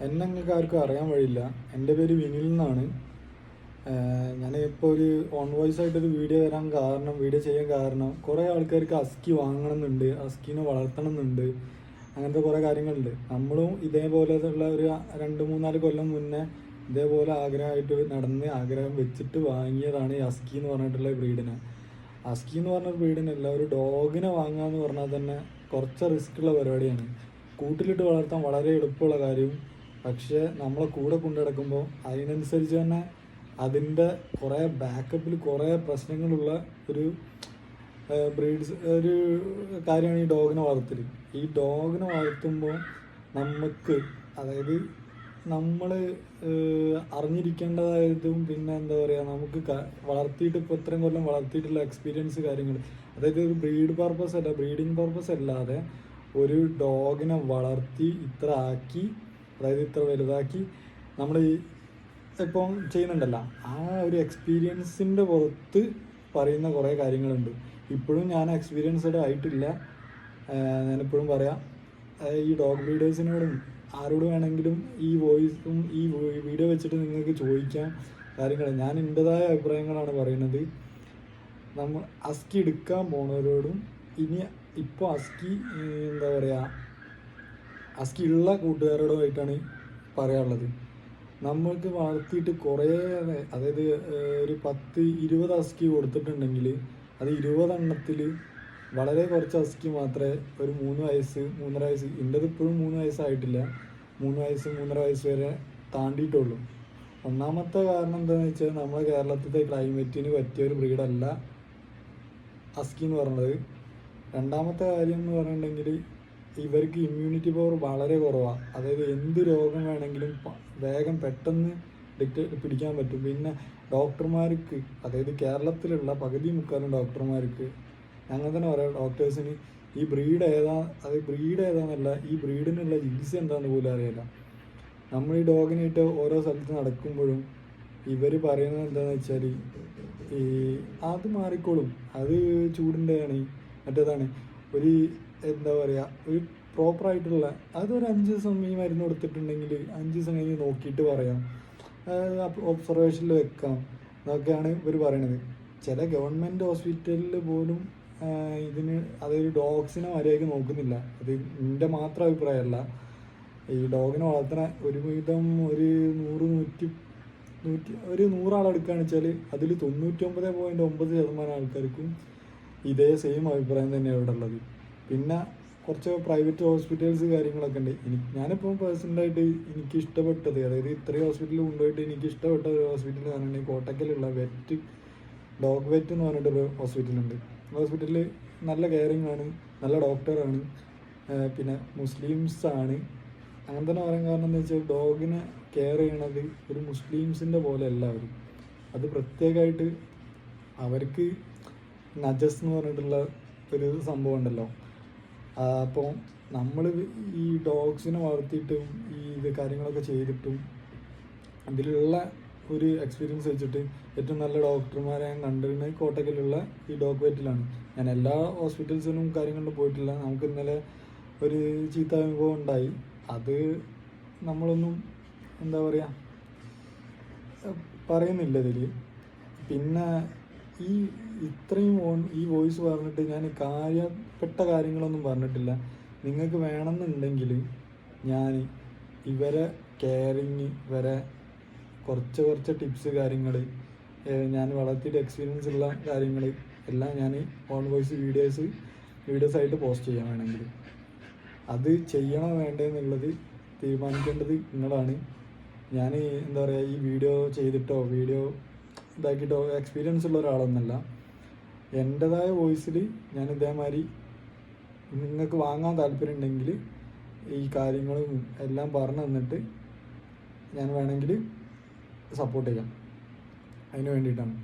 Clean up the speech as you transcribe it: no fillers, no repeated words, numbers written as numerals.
എന്നെ നിങ്ങൾക്ക് ആർക്കും അറിയാൻ വഴിയില്ല. എൻ്റെ പേര് വിനിൽ എന്നാണ്. ഞാൻ ഇപ്പോൾ ഒരു ഓൺ വോയിസ് ആയിട്ടൊരു വീഡിയോ ചെയ്യാൻ കാരണം കുറേ ആൾക്കാർക്ക് ഹസ്കി വാങ്ങണം എന്നുണ്ട്, ഹസ്കീനെ വളർത്തണം എന്നുണ്ട്, അങ്ങനത്തെ കുറേ കാര്യങ്ങളുണ്ട്. നമ്മളും ഇതേപോലെയുള്ള ഒരു 2-3-4 കൊല്ലം മുന്നേ ഇതേപോലെ ആഗ്രഹം വെച്ചിട്ട് വാങ്ങിയതാണ് ഈ ഹസ്കി എന്ന് പറഞ്ഞിട്ടുള്ള ബ്രീഡിനെ. ഹസ്കി എന്ന് പറഞ്ഞ ബ്രീഡിനല്ല, ഒരു ഡോഗിനെ വാങ്ങുക എന്ന് പറഞ്ഞാൽ തന്നെ കുറച്ച് റിസ്ക്കുള്ള പരിപാടിയാണ്. കൂട്ടിലിട്ട് വളർത്താൻ വളരെ എളുപ്പമുള്ള കാര്യം, പക്ഷേ നമ്മളെ കൂടെ കൊണ്ടു നടക്കുമ്പോൾ അതിനനുസരിച്ച് തന്നെ അതിൻ്റെ കുറേ ബാക്കപ്പിൽ കുറേ പ്രശ്നങ്ങളുള്ള ഒരു ഒരു കാര്യമാണ് ഈ ഡോഗിനെ വളർത്തൽ. ഈ ഡോഗിനെ വളർത്തുമ്പോൾ നമുക്ക്, അതായത് നമ്മൾ അറിഞ്ഞിരിക്കേണ്ടതായതും, പിന്നെ എന്താ പറയുക, നമുക്ക് വളർത്തിയിട്ട് ഇപ്പോൾ ഇത്രയും കൊല്ലം വളർത്തിയിട്ടുള്ള എക്സ്പീരിയൻസ് കാര്യങ്ങൾ, അതായത് ഒരു ബ്രീഡിങ് പർപ്പസ് അല്ലാതെ ഒരു ഡോഗിനെ വളർത്തി ഇത്ര വലുതാക്കി നമ്മൾ ഇപ്പം ചെയ്യുന്നുണ്ടല്ലോ, ആ ഒരു എക്സ്പീരിയൻസിൻ്റെ പുറത്ത് പറയുന്ന കുറേ കാര്യങ്ങളുണ്ട്. ഇപ്പോഴും ഞാൻ എക്സ്പീരിയൻസ്ഡ് ആയിട്ടില്ല. ഞാനിപ്പോഴും പറയാം, ഈ ഡോഗ് ബ്രീഡേഴ്സിനോടും ആരോട് വേണമെങ്കിലും ഈ വോയിസും ഈ വീഡിയോ വെച്ചിട്ട് നിങ്ങൾക്ക് ചോദിക്കാം കാര്യങ്ങൾ. ഞാൻ എൻ്റെതായ അഭിപ്രായങ്ങളാണ് പറയുന്നത്. നമ്മൾ ഹസ്കി എടുക്കാൻ പോണവരോടും ഇപ്പോൾ എന്താ പറയുക, ഹസ്കി ഉള്ള കൂട്ടുകാരോടുമായിട്ടാണ് പറയാനുള്ളത്. നമ്മൾക്ക് വളർത്തിയിട്ട് കുറേ, അതായത് ഒരു 10-20 ഹസ്കി കൊടുത്തിട്ടുണ്ടെങ്കിൽ അത് 20 എണ്ണത്തിൽ വളരെ കുറച്ച് ഹസ്കി മാത്രമേ ഒരു 3 വയസ്സ് 3.5 വയസ്സ്, എൻ്റെത് ഇപ്പോഴും 3 വയസ്സായിട്ടില്ല, 3 വയസ്സ് 3.5 വയസ്സ് വരെ താണ്ടിയിട്ടുള്ളൂ. ഒന്നാമത്തെ കാരണം എന്താണെന്ന് വെച്ചാൽ നമ്മുടെ കേരളത്തിലെ ക്ലൈമറ്റിന് പറ്റിയ ഒരു ബ്രീഡല്ല ഹസ്കി എന്ന് പറയുന്നത്. രണ്ടാമത്തെ കാര്യം എന്ന് പറഞ്ഞിട്ടുണ്ടെങ്കിൽ ഇവർക്ക് ഇമ്മ്യൂണിറ്റി പവർ വളരെ കുറവാണ്. അതായത് എന്ത് രോഗം വേണമെങ്കിലും വേഗം പെട്ടെന്ന് പിടിക്കാൻ പറ്റും. പിന്നെ ഡോക്ടർമാർക്ക്, അതായത് കേരളത്തിലുള്ള പകുതി മുക്കാലും ഡോക്ടർമാർക്ക്, ഞങ്ങൾ തന്നെ പറയാം, ഡോക്ടേഴ്സിന് ഈ ബ്രീഡ് ഏതാന്നല്ല, ഈ ബ്രീഡിനുള്ള ചികിത്സ എന്താണെന്ന് പോലും അറിയില്ല. നമ്മൾ ഈ ഡോഗിനായിട്ട് ഓരോ സ്ഥലത്ത് നടക്കുമ്പോഴും ഇവർ പറയുന്നത് എന്താണെന്ന് വെച്ചാൽ, അത് മാറിക്കോളും, അത് ചൂടിൻ്റെയാണ്, മറ്റേതാണ്, ഒരു എന്താ പറയുക, ഒരു പ്രോപ്പറായിട്ടുള്ള, അതൊരു 5 ദിവസം ഈ മരുന്ന് കൊടുത്തിട്ടുണ്ടെങ്കിൽ 5 ദിവസം കഴിഞ്ഞ് നോക്കിയിട്ട് പറയാം, ഒബ്സർവേഷനിൽ വെക്കാം എന്നൊക്കെയാണ് ഇവർ പറയണത്. ചില ഗവൺമെൻറ് ഹോസ്പിറ്റലിൽ പോലും അതൊരു ഡോഗ്സിനെ മര്യാദയ്ക്ക് നോക്കുന്നില്ല. അത് എൻ്റെ മാത്രം അഭിപ്രായമല്ല. ഈ ഡോഗിനെ വളർത്തുന്ന ഒരുവിധം ഒരു 100 ആളെടുക്കുകയാണെന്ന് വെച്ചാൽ അതിൽ 99.9% ആൾക്കാർക്കും ഇതേ സെയിം അഭിപ്രായം തന്നെയാണ് ഇവിടെ ഉള്ളത്. പിന്നെ കുറച്ച് പ്രൈവറ്റ് ഹോസ്പിറ്റൽസ് കാര്യങ്ങളൊക്കെ ഉണ്ട്. ഞാനിപ്പോൾ പേഴ്സണലായിട്ട് എനിക്ക് ഇഷ്ടപ്പെട്ടത്, അതായത് ഇത്രയും ഹോസ്പിറ്റലിൽ കൊണ്ടുപോയിട്ട് എനിക്ക് ഇഷ്ടപ്പെട്ട ഒരു ഹോസ്പിറ്റൽ എന്ന് പറഞ്ഞിട്ടുണ്ടെങ്കിൽ കോട്ടക്കലുള്ള ഡോഗ് വെറ്റ് എന്ന് പറഞ്ഞിട്ടൊരു ഹോസ്പിറ്റലുണ്ട്. ഹോസ്പിറ്റലിൽ നല്ല കെയറിങ് ആണ്, നല്ല ഡോക്ടറാണ്, പിന്നെ മുസ്ലിംസാണ്. അങ്ങനെ തന്നെ പറയാൻ കാരണം എന്താ വെച്ചാൽ, ഡോഗിനെ കെയർ ചെയ്യണത് ഒരു മുസ്ലിംസിൻ്റെ പോലെ എല്ലാവരും, അത് പ്രത്യേകമായിട്ട് അവർക്ക് നജസ് എന്ന് പറഞ്ഞിട്ടുള്ള ഒരു സംഭവം ഉണ്ടല്ലോ. അപ്പോൾ നമ്മൾ ഈ ഡോഗ്സിനെ വളർത്തിയിട്ടും ഈ കാര്യങ്ങളൊക്കെ ചെയ്തിട്ടും അതിലുള്ള ഒരു എക്സ്പീരിയൻസ് വെച്ചിട്ട് ഏറ്റവും നല്ല ഡോക്ടർമാരെ ഞാൻ കണ്ടിരുന്നത് കോട്ടക്കലുള്ള ഈ ഡോഗ് വെറ്റിലാണ്. ഞാൻ എല്ലാ ഹോസ്പിറ്റൽസിനും കാര്യങ്ങളിലും പോയിട്ടില്ല. നമുക്ക് ഇന്നലെ ഒരു ചീത്ത അനുഭവം ഉണ്ടായി. അത് നമ്മളൊന്നും എന്താ പറയുക പറയുന്നില്ല ഇതിൽ. പിന്നെ ഈ വോയിസ് പറഞ്ഞിട്ട് ഞാൻ കാര്യപ്പെട്ട കാര്യങ്ങളൊന്നും പറഞ്ഞിട്ടില്ല. നിങ്ങൾക്ക് വേണമെന്നുണ്ടെങ്കിൽ ഞാൻ ഇവരെ കെയറിങ്, ഇവരെ കുറച്ച് ടിപ്സ് കാര്യങ്ങൾ, ഞാൻ വളർത്തിയിട്ട് എക്സ്പീരിയൻസ് ഉള്ള കാര്യങ്ങൾ എല്ലാം ഞാൻ ഓൺ വോയിസ് വീഡിയോസായിട്ട് പോസ്റ്റ് ചെയ്യാൻ വേണമെങ്കിൽ. അത് ചെയ്യണോ വേണ്ടതെന്നുള്ളത് തീരുമാനിക്കേണ്ടത് നിങ്ങളാണ്. ഞാൻ എന്താ പറയുക, ഈ വീഡിയോ ഇതാക്കിയിട്ടോ എക്സ്പീരിയൻസ് ഉള്ള ഒരാളൊന്നുമല്ല. എൻ്റെതായ വോയിസിൽ ഞാൻ ഇതേമാതിരി നിങ്ങൾക്ക് വാങ്ങാൻ താല്പര്യം ഉണ്ടെങ്കിൽ ഈ കാര്യങ്ങളും എല്ലാം പറഞ്ഞു തന്നിട്ട് ഞാൻ വേണമെങ്കിൽ സപ്പോർട്ട് ചെയ്യാം. അതിന് വേണ്ടിയിട്ടാണ്.